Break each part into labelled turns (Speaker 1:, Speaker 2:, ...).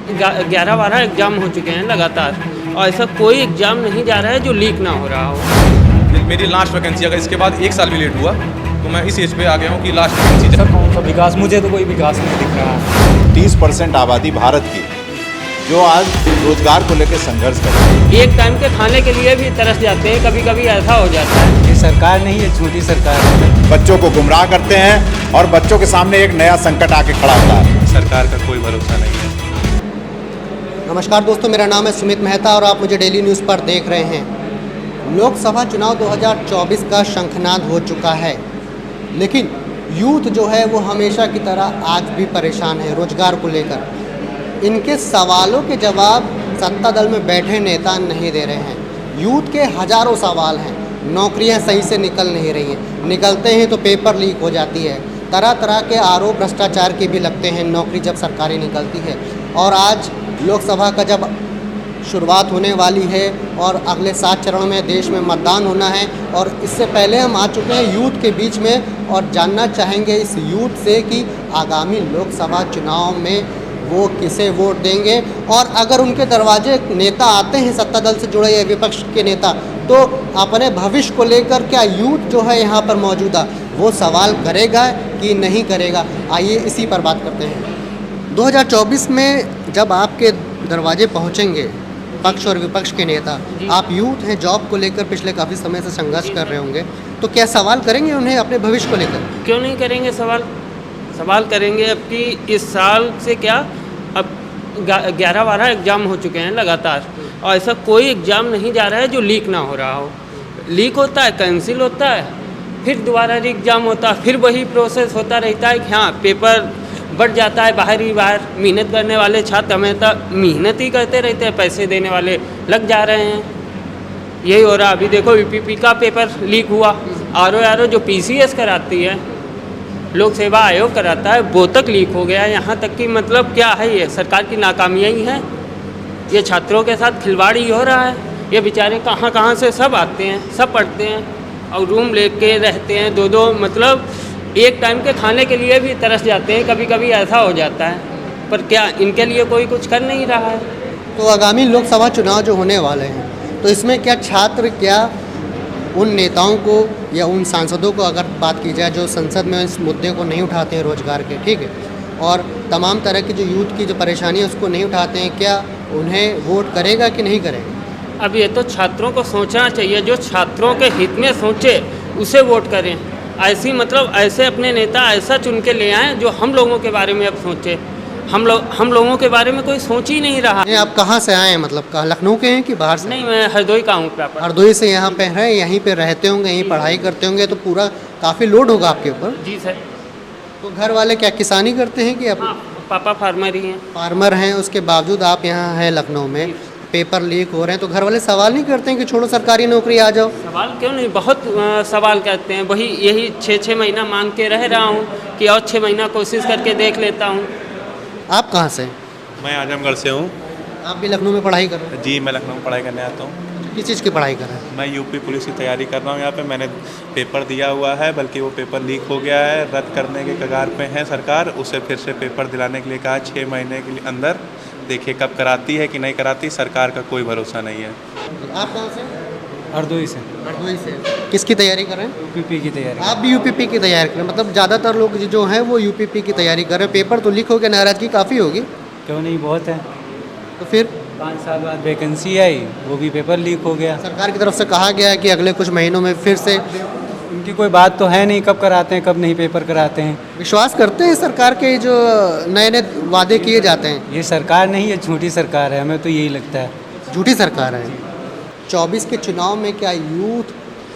Speaker 1: 11-12 exam हो चुके हैं लगातार और ऐसा कोई एग्ज़ाम नहीं जा रहा है जो लीक ना हो रहा हो।
Speaker 2: मेरी लास्ट वैकेंसी अगर इसके बाद 1 साल भी लेट हुआ तो मैं इस एज पे आ गया हूँ कि लास्ट वैकेंसी।
Speaker 3: सर कौन सा विकास, मुझे तो कोई विकास नहीं दिख रहा है।
Speaker 4: 30% आबादी भारत की जो आज रोजगार को लेकर संघर्ष कर रही है।
Speaker 1: एक टाइम के खाने के लिए भी तरस जाते हैं, कभी कभी ऐसा हो जाता है।
Speaker 3: ये सरकार नहीं, ये छोटी सरकार है।
Speaker 4: बच्चों को गुमराह करते हैं और बच्चों के सामने एक नया संकट आके खड़ा होता है।
Speaker 2: सरकार का कोई भरोसा नहीं है।
Speaker 5: नमस्कार दोस्तों, मेरा नाम है सुमित मेहता और आप मुझे डेली न्यूज़ पर देख रहे हैं। लोकसभा चुनाव 2024 का शंखनाद हो चुका है, लेकिन यूथ जो है वो हमेशा की तरह आज भी परेशान है रोजगार को लेकर। इनके सवालों के जवाब सत्ता दल में बैठे नेता नहीं दे रहे हैं। यूथ के हजारों सवाल हैं, नौकरियां सही से निकल नहीं रही हैं, निकलते हैं तो पेपर लीक हो जाती है, तरह तरह के आरोप भ्रष्टाचार के भी लगते हैं नौकरी जब सरकारी निकलती है। और आज लोकसभा का जब शुरुआत होने वाली है और अगले 7 चरणों में देश में मतदान होना है और इससे पहले हम आ चुके हैं यूथ के बीच में और जानना चाहेंगे इस यूथ से कि आगामी लोकसभा चुनाव में वो किसे वोट देंगे और अगर उनके दरवाजे नेता आते हैं सत्ता दल से जुड़े या विपक्ष के नेता, तो अपने भविष्य को लेकर क्या यूथ जो है यहाँ पर मौजूदा वो सवाल करेगा कि नहीं करेगा। आइए इसी पर बात करते हैं। 2024 में जब आपके दरवाजे पहुँचेंगे पक्ष और विपक्ष के नेता, आप यूथ हैं, जॉब को लेकर पिछले काफ़ी समय से संघर्ष कर रहे होंगे, तो क्या सवाल करेंगे उन्हें अपने भविष्य को लेकर?
Speaker 1: क्यों नहीं करेंगे सवाल करेंगे। अब कि इस साल से क्या अब 11-12 एग्ज़ाम हो चुके हैं लगातार और ऐसा कोई एग्ज़ाम नहीं जा रहा है जो लीक ना हो रहा हो। लीक होता है, कैंसिल होता है, फिर दोबारा एग्ज़ाम होता है, फिर वही प्रोसेस होता रहता है कि हाँ पेपर बढ़ जाता है। बाहर मेहनत करने वाले छात्र हमेशा मेहनत ही करते रहते हैं, पैसे देने वाले लग जा रहे हैं। यही हो रहा। अभी देखो यूपीपी का पेपर लीक हुआ, आरओ जो पीसीएस कराती है, लोक सेवा आयोग कराता है, वो तक लीक हो गया। यहाँ तक कि मतलब क्या है, ये सरकार की नाकामियाँ ही हैं। ये छात्रों के साथ खिलवाड़ ही हो रहा है। ये बेचारे कहाँ से सब आते हैं, सब पढ़ते हैं और रूम लेके रहते हैं, दो मतलब एक टाइम के खाने के लिए भी तरस जाते हैं, कभी कभी ऐसा हो जाता है। पर क्या इनके लिए कोई कुछ कर नहीं रहा है।
Speaker 5: तो आगामी लोकसभा चुनाव जो होने वाले हैं, तो इसमें क्या छात्र क्या उन नेताओं को या उन सांसदों को अगर बात की जाए जो संसद में इस मुद्दे को नहीं उठाते हैं रोजगार के, ठीक है, और तमाम तरह की जो यूथ की जो परेशानी है उसको नहीं उठाते हैं, क्या उन्हें वोट करेगा कि नहीं करेगा?
Speaker 1: अब ये तो छात्रों को सोचना चाहिए, जो छात्रों के हित में सोचे उसे वोट करें। ऐसी मतलब ऐसे अपने नेता ऐसा चुन के ले आएँ जो हम लोगों के बारे में अब सोचे। हम लोगों के बारे में कोई सोच ही नहीं रहा।
Speaker 5: आप कहाँ से आए हैं, मतलब कहाँ, लखनऊ के हैं कि बाहर से?
Speaker 1: नहीं, मैं हरदोई का हूँ प्रॉपर।
Speaker 5: हरदोई से यहाँ पे हैं, यहीं पे रहते होंगे, यहीं पढ़ाई करते होंगे, तो पूरा काफ़ी लोड होगा आपके ऊपर।
Speaker 1: जी सर।
Speaker 5: तो घर वाले क्या किसानी करते हैं कि आप?
Speaker 1: हाँ, पापा फार्मर ही हैं।
Speaker 5: फार्मर हैं, उसके बावजूद आप यहाँ हैं लखनऊ में, पेपर लीक हो रहे हैं, तो घर वाले सवाल नहीं करते हैं कि छोड़ो सरकारी नौकरी आ जाओ?
Speaker 1: सवाल क्यों नहीं, बहुत सवाल करते हैं। वही यही 6 महीना मांग के रह रहा हूँ कि और 6 महीना कोशिश करके देख लेता हूँ।
Speaker 5: आप कहाँ से?
Speaker 2: मैं आजमगढ़ से हूँ।
Speaker 5: आप भी लखनऊ में पढ़ाई कर रहे हैं?
Speaker 2: जी, मैं लखनऊ में पढ़ाई करने आता हूँ।
Speaker 5: किस चीज़ की पढ़ाई कर रहे हैं?
Speaker 2: मैं यूपी पुलिस की तैयारी कर रहा हूँ। यहाँ पे मैंने पेपर दिया हुआ है, बल्कि वो पेपर लीक हो गया है, रद्द करने के कगार पे है सरकार। उसे फिर से पेपर दिलाने के लिए कहा 6 महीने के अंदर। देखिए कब कराती है कि नहीं कराती, सरकार का कोई भरोसा नहीं है।
Speaker 5: आप कहाँ से?
Speaker 3: हरदोई से।
Speaker 5: हरदोई से। किसकी तैयारी कर रहे हैं?
Speaker 3: यूपीपी की तैयारी।
Speaker 5: आप भी यूपीपी की तैयारी कर रहे हैं? मतलब ज़्यादातर लोग जो हैं वो यूपीपी की तैयारी कर रहे हैं। पेपर तो लीक हो गया, नाराज़गी काफ़ी होगी।
Speaker 3: क्यों नहीं, बहुत है।
Speaker 5: तो फिर
Speaker 3: 5 साल बाद वैकेंसी आई, वो भी पेपर लीक हो गया।
Speaker 5: सरकार की तरफ से कहा गया है कि अगले कुछ महीनों में फिर से।
Speaker 3: उनकी कोई बात तो है नहीं, कब कराते हैं कब नहीं पेपर कराते हैं।
Speaker 5: विश्वास करते हैं सरकार के जो नए नए वादे किए जाते हैं?
Speaker 3: ये सरकार नहीं, ये झूठी सरकार है, हमें तो यही लगता है।
Speaker 5: झूठी सरकार है। 24 के चुनाव में क्या यूथ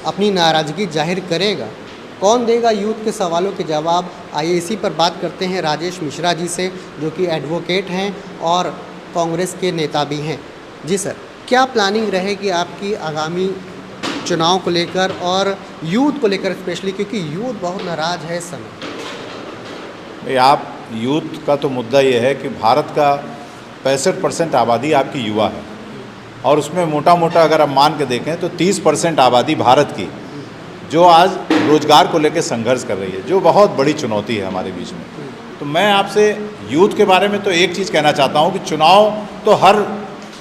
Speaker 5: अपनी नाराज़गी जाहिर करेगा? कौन देगा यूथ के सवालों के जवाब? आइए इसी पर बात करते हैं राजेश मिश्रा जी से, जो कि एडवोकेट हैं और कांग्रेस के नेता भी हैं। जी सर, क्या प्लानिंग रहेगी आपकी आगामी चुनाव को लेकर और यूथ को लेकर स्पेशली, क्योंकि यूथ बहुत नाराज़ है इस समय?
Speaker 4: आप यूथ का तो मुद्दा ये है कि भारत का 65% आबादी आपकी युवा है और उसमें मोटा मोटा अगर आप मान के देखें तो 30% आबादी भारत की जो आज रोजगार को लेकर संघर्ष कर रही है, जो बहुत बड़ी चुनौती है हमारे बीच में। तो मैं आपसे यूथ के बारे में तो एक चीज़ कहना चाहता हूँ कि चुनाव तो हर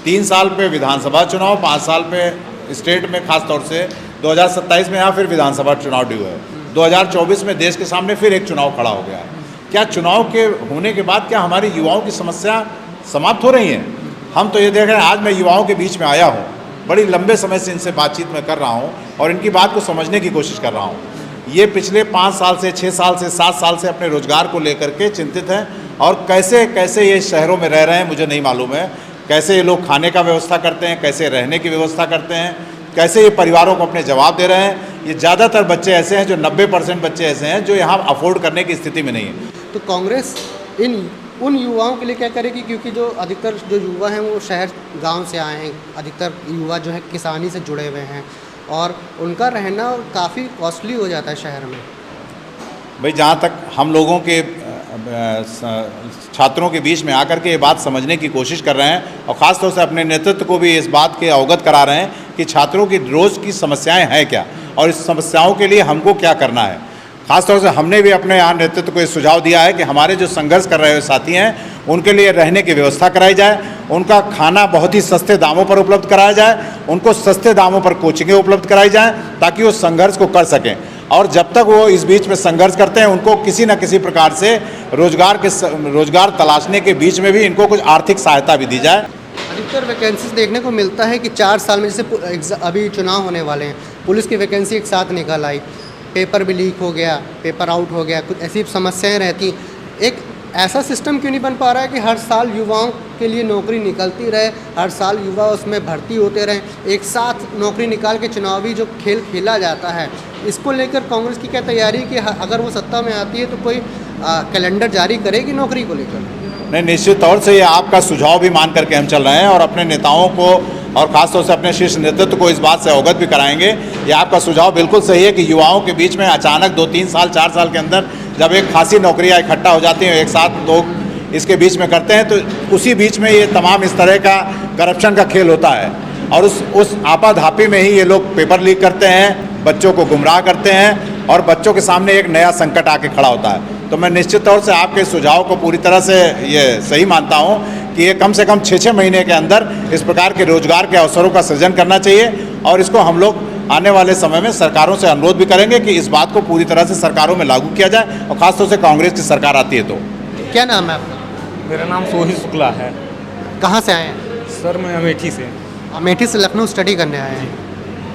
Speaker 4: 3 साल पे विधानसभा चुनाव, 5 साल पे स्टेट में, खास तौर से 2027 में यहाँ फिर विधानसभा चुनाव ड्यू है, 2024 में देश के सामने फिर एक चुनाव खड़ा हो गया है। क्या चुनाव के होने के बाद क्या हमारी युवाओं की समस्या समाप्त हो रही है? हम तो ये देख रहे हैं, आज मैं युवाओं के बीच में आया हूँ, बड़ी लंबे समय से इनसे बातचीत मैं कर रहा हूँ और इनकी बात को समझने की कोशिश कर रहा हूँ। ये पिछले 5 साल से, 6 साल से, 7 साल से अपने रोजगार को लेकर के चिंतित हैं और कैसे कैसे ये शहरों में रह रहे हैं मुझे नहीं मालूम है, कैसे ये लोग खाने का व्यवस्था करते हैं, कैसे रहने की व्यवस्था करते हैं, कैसे ये परिवारों को अपने जवाब दे रहे हैं। ये ज़्यादातर बच्चे ऐसे हैं, जो 90% बच्चे ऐसे हैं जो यहाँ अफोर्ड करने की स्थिति में नहीं है।
Speaker 5: तो कांग्रेस उन युवाओं के लिए क्या करेगी, क्योंकि जो अधिकतर जो युवा हैं वो शहर गांव से आए हैं, अधिकतर युवा जो है किसानी से जुड़े हुए हैं और उनका रहना काफ़ी कॉस्टली हो जाता है शहर में।
Speaker 4: भाई जहाँ तक हम लोगों के छात्रों के बीच में आकर के ये बात समझने की कोशिश कर रहे हैं और ख़ास तौर से अपने नेतृत्व को भी इस बात के अवगत करा रहे हैं कि छात्रों की रोज़ की समस्याएं हैं क्या और इस समस्याओं के लिए हमको क्या करना है। ख़ास तौर से हमने भी अपने यहाँ नेतृत्व को ये सुझाव दिया है कि हमारे जो संघर्ष कर रहे साथी हैं उनके लिए रहने की व्यवस्था कराई जाए, उनका खाना बहुत ही सस्ते दामों पर उपलब्ध कराया जाए, उनको सस्ते दामों पर कोचिंगें उपलब्ध कराई जाएँ ताकि वो संघर्ष को कर सकें। और जब तक वो इस बीच में संघर्ष करते हैं उनको किसी न किसी प्रकार से रोजगार तलाशने के बीच में भी इनको कुछ आर्थिक सहायता भी दी जाए।
Speaker 5: अधिकतर वैकेंसीज देखने को मिलता है कि 4 साल में, जैसे अभी चुनाव होने वाले हैं, पुलिस की वैकेंसी एक साथ निकल आई, पेपर भी लीक हो गया, पेपर आउट हो गया, कुछ ऐसी समस्याएं रहती। एक ऐसा सिस्टम क्यों नहीं बन पा रहा है कि हर साल युवाओं के लिए नौकरी निकलती रहे, हर साल युवा उसमें भर्ती होते रहें, एक साथ नौकरी निकाल के चुनावी जो खेल खेला जाता है, इसको लेकर कांग्रेस की क्या तैयारी कि अगर वो सत्ता में आती है तो कोई कैलेंडर जारी करेगी नौकरी को लेकर?
Speaker 4: नहीं, निश्चित तौर से ये आपका सुझाव भी मान करके हम चल रहे हैं और अपने नेताओं को और ख़ासतौर से अपने शीर्ष नेतृत्व को इस बात से अवगत भी कराएंगे। ये आपका सुझाव बिल्कुल सही है कि युवाओं के बीच में अचानक 2-3 साल 4 साल के अंदर जब एक खासी नौकरियाँ इकट्ठा हो जाती हैं, एक साथ लोग इसके बीच में करते हैं, तो उसी बीच में ये तमाम इस तरह का करप्शन का खेल होता है और उस आपाधापी में ही ये लोग पेपर लीक करते हैं, बच्चों को गुमराह करते हैं और बच्चों के सामने एक नया संकट आके खड़ा होता है। तो मैं निश्चित तौर से आपके सुझाव को पूरी तरह से ये सही मानता हूँ कि ये कम से कम 6-6 महीने के अंदर इस प्रकार के रोजगार के अवसरों का सृजन करना चाहिए और इसको हम लोग आने वाले समय में सरकारों से अनुरोध भी करेंगे कि इस बात को पूरी तरह से सरकारों में लागू किया जाए और ख़ासतौर से कांग्रेस की सरकार आती है तो।
Speaker 5: क्या नाम है आपका?
Speaker 6: मेरा नाम सोही शुक्ला है।
Speaker 5: कहाँ से आए हैं?
Speaker 6: सर मैं अमेठी से।
Speaker 5: अमेठी से लखनऊ स्टडी करने आए हैं।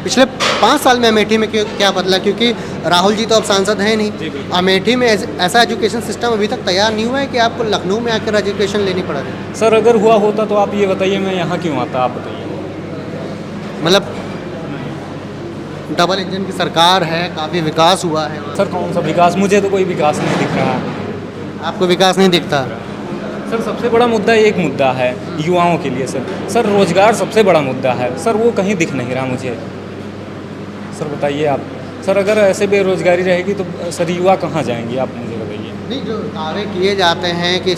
Speaker 5: पिछले 5 साल में अमेठी में क्या बदला, क्योंकि राहुल जी तो अब सांसद हैं नहीं, अमेठी में ऐसा एजुकेशन सिस्टम अभी तक तैयार नहीं हुआ है कि आपको लखनऊ में आकर एजुकेशन लेनी पड़ रही है?
Speaker 6: सर अगर हुआ होता तो आप ये बताइए मैं यहाँ क्यों आता, आप बताइए।
Speaker 5: मतलब डबल इंजन की सरकार है, काफ़ी विकास हुआ है।
Speaker 6: सर कौन सा विकास? मुझे तो कोई विकास नहीं दिख रहा है।
Speaker 5: आपको विकास नहीं दिखता?
Speaker 6: सर सबसे बड़ा मुद्दा एक मुद्दा है युवाओं के लिए सर रोजगार सबसे बड़ा मुद्दा है सर, वो कहीं दिख नहीं रहा मुझे। सर बताइए आप, सर अगर ऐसे बेरोजगारी रहेगी तो सर युवा कहाँ जाएंगे, आप मुझे बताइए।
Speaker 5: नहीं, जो दावे किए जाते हैं कि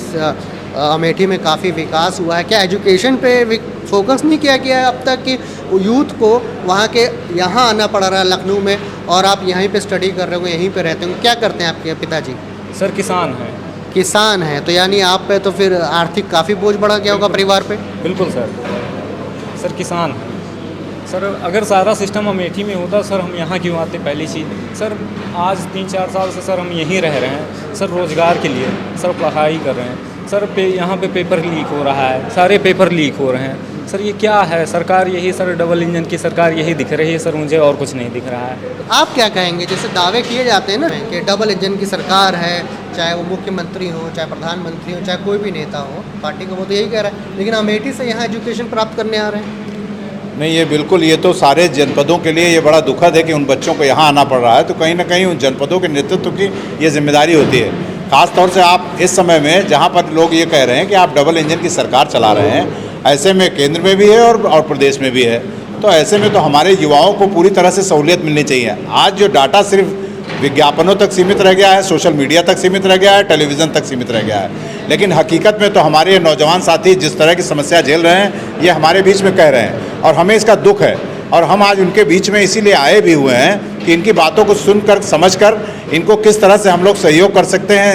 Speaker 5: अमेठी में काफ़ी विकास हुआ है, क्या एजुकेशन पे फोकस नहीं किया गया है अब तक कि यूथ को वहाँ के यहाँ आना पड़ रहा है लखनऊ में और आप यहीं पे स्टडी कर रहे हो, यहीं पे रहते हो? क्या करते हैं आपके पिताजी?
Speaker 6: सर किसान हैं।
Speaker 5: किसान हैं, तो यानी आप पे तो फिर आर्थिक काफ़ी बोझ बढ़ा गया होगा परिवार पे?
Speaker 6: बिल्कुल सर किसान हैं। सर अगर सारा सिस्टम अमेठी में होता सर हम यहाँ क्यों आते? पहली चीज़ सर, आज 3-4 साल से सर हम यहीं रह रहे हैं सर रोज़गार के लिए, सर पढ़ाई कर रहे हैं सर, यहाँ पे पेपर लीक हो रहा है, सारे पेपर लीक हो रहे हैं सर। ये क्या है? सरकार यही सर डबल इंजन की सरकार यही दिख रही है सर, मुझे और कुछ नहीं दिख रहा है।
Speaker 5: आप क्या कहेंगे, जैसे दावे किए जाते हैं ना कि डबल इंजन की सरकार है, चाहे वो मुख्यमंत्री हो, चाहे प्रधानमंत्री हो, चाहे कोई भी नेता हो पार्टी का, वो तो यही कह रहा है, लेकिन अमेठी से यहाँ एजुकेशन प्राप्त करने आ रहे हैं?
Speaker 4: नहीं, ये बिल्कुल, ये तो सारे जनपदों के लिए ये बड़ा दुखद है कि उन बच्चों को यहाँ आना पड़ रहा है, तो कहीं ना कहीं उन जनपदों के नेतृत्व की ये जिम्मेदारी होती है। ख़ास तौर से आप इस समय में जहाँ पर लोग ये कह रहे हैं कि आप डबल इंजन की सरकार चला रहे हैं, ऐसे में केंद्र में भी है और प्रदेश में भी है, तो ऐसे में तो हमारे युवाओं को पूरी तरह से सहूलियत मिलनी चाहिए। आज जो डाटा सिर्फ विज्ञापनों तक सीमित रह गया है, सोशल मीडिया तक सीमित रह गया है, टेलीविज़न तक सीमित रह गया है, लेकिन हकीकत में तो हमारे नौजवान साथी जिस तरह की समस्या झेल रहे हैं ये हमारे बीच में कह रहे हैं और हमें इसका दुख है और हम आज उनके बीच में इसीलिए आए भी हुए हैं कि इनकी बातों को सुनकर समझकर इनको किस तरह से हम लोग सहयोग कर सकते हैं,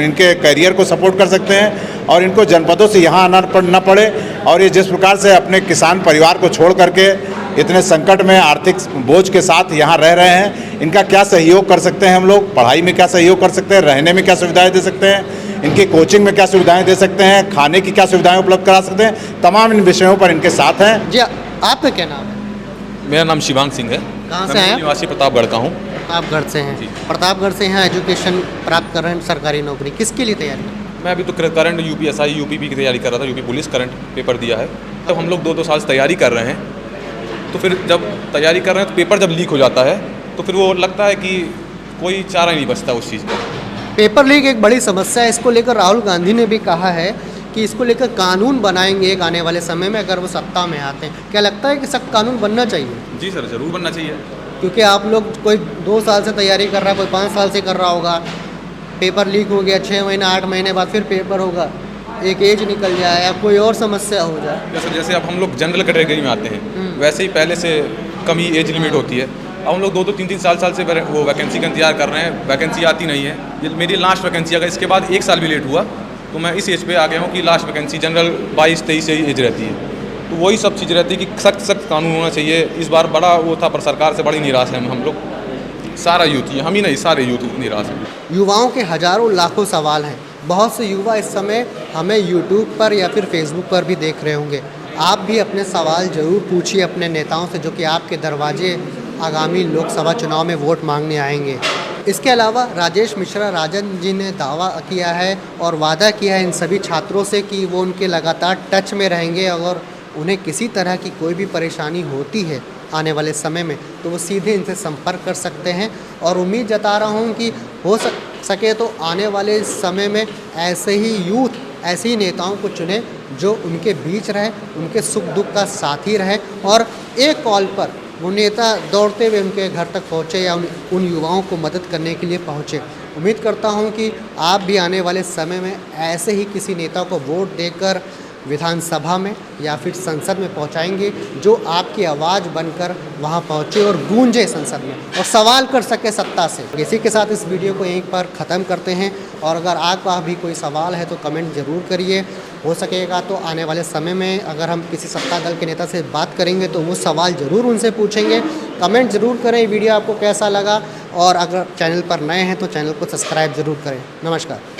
Speaker 4: इनके करियर को सपोर्ट कर सकते हैं और इनको जनपदों से यहाँ आना न पड़े। और ये जिस प्रकार से अपने किसान परिवार को छोड़ करके इतने संकट में आर्थिक बोझ के साथ यहाँ रह रहे हैं, इनका क्या सहयोग कर सकते हैं हम लोग, पढ़ाई में क्या सहयोग कर सकते हैं, रहने में क्या सुविधाएं दे सकते हैं, इनकी कोचिंग में क्या सुविधाएं दे सकते हैं, खाने की क्या सुविधाएं उपलब्ध करा सकते हैं, तमाम इन विषयों पर इनके साथ हैं।
Speaker 5: जी आपका क्या नाम है?
Speaker 7: मेरा नाम शिवांग सिंह है।
Speaker 5: कहाँ से
Speaker 7: मैं
Speaker 5: हैं?
Speaker 7: निवासी प्रतापगढ़ का हूँ।
Speaker 5: प्रतापगढ़ से हैं। प्रतापगढ़ से यहाँ एजुकेशन प्राप्त कर रहे हैं, सरकारी नौकरी किसके लिए तैयारी?
Speaker 7: मैं अभी तो करंट यूपीएसआई यूपीपी की तैयारी कर रहा था, यूपी पुलिस करंट पेपर दिया है। तब हम लोग 2-2 साल से तैयारी कर रहे हैं, तो फिर जब तैयारी कर रहे हैं तो पेपर जब लीक हो जाता है तो फिर वो लगता है कि कोई चारा ही नहीं बचता उस चीज़ का।
Speaker 5: पेपर लीक एक बड़ी समस्या है। इसको लेकर राहुल गांधी ने भी कहा है कि इसको लेकर कानून बनाएंगे एक आने वाले समय में अगर वो सत्ता में आते हैं। क्या लगता है कि सख्त कानून बनना चाहिए?
Speaker 7: जी सर, ज़रूर बनना चाहिए।
Speaker 5: क्योंकि आप लोग कोई 2 साल से तैयारी कर रहा है, कोई 5 साल से कर रहा होगा, पेपर लीक हो गया, 6 महीने 8 महीने बाद फिर पेपर होगा, एक एज निकल जाए या कोई और समस्या हो जाए।
Speaker 7: जैसे अब हम लोग जनरल कैटेगरी में आते हैं, वैसे ही पहले से कम ही एज लिमिट होती है। अब हम लोग 2-2, 3-3 साल से वो वैकेंसी का इंतजार कर रहे हैं, वैकेंसी आती नहीं है। ये मेरी लास्ट वैकेंसी, अगर इसके बाद 1 साल भी लेट हुआ तो मैं इस एज पे आ गया हूँ कि लास्ट वैकेंसी जनरल 22-23 से ही एज रहती है। तो वही सब चीज़ रहती है कि सख्त कानून होना चाहिए। इस बार बड़ा वो था, पर सरकार से बड़ी निराश है हम लोग, सारा यूथ, हम ही नहीं सारे यूथ निराश हैं।
Speaker 5: युवाओं के हजारों लाखों सवाल हैं। बहुत से युवा इस समय हमें यूट्यूब पर या फिर फेसबुक पर भी देख रहे होंगे। आप भी अपने सवाल ज़रूर पूछिए अपने नेताओं से, जो कि आपके दरवाजे आगामी लोकसभा चुनाव में वोट मांगने आएंगे। इसके अलावा राजेश मिश्रा राजन जी ने दावा किया है और वादा किया है इन सभी छात्रों से कि वो उनके लगातार टच में रहेंगे। अगर उन्हें किसी तरह की कोई भी परेशानी होती है आने वाले समय में तो वो सीधे इनसे संपर्क कर सकते हैं। और उम्मीद जता रहा हूँ कि हो सके तो आने वाले समय में ऐसे ही यूथ, ऐसे ही नेताओं को चुने जो उनके बीच रहे, उनके सुख दुख का साथी रहे और एक कॉल पर वो नेता दौड़ते हुए उनके घर तक पहुँचे या उन युवाओं को मदद करने के लिए पहुँचे। उम्मीद करता हूँ कि आप भी आने वाले समय में ऐसे ही किसी नेता को वोट देकर विधानसभा में या फिर संसद में पहुंचाएंगे, जो आपकी आवाज़ बनकर वहां पहुंचे और गूंजे संसद में और सवाल कर सके सत्ता से। इसी के साथ इस वीडियो को यहीं पर ख़त्म करते हैं और अगर आपका भी कोई सवाल है तो कमेंट ज़रूर करिए। हो सकेगा तो आने वाले समय में अगर हम किसी सत्ता दल के नेता से बात करेंगे तो वो सवाल ज़रूर उनसे पूछेंगे। कमेंट ज़रूर करें वीडियो आपको कैसा लगा और अगर चैनल पर नए हैं तो चैनल को सब्सक्राइब ज़रूर करें। नमस्कार।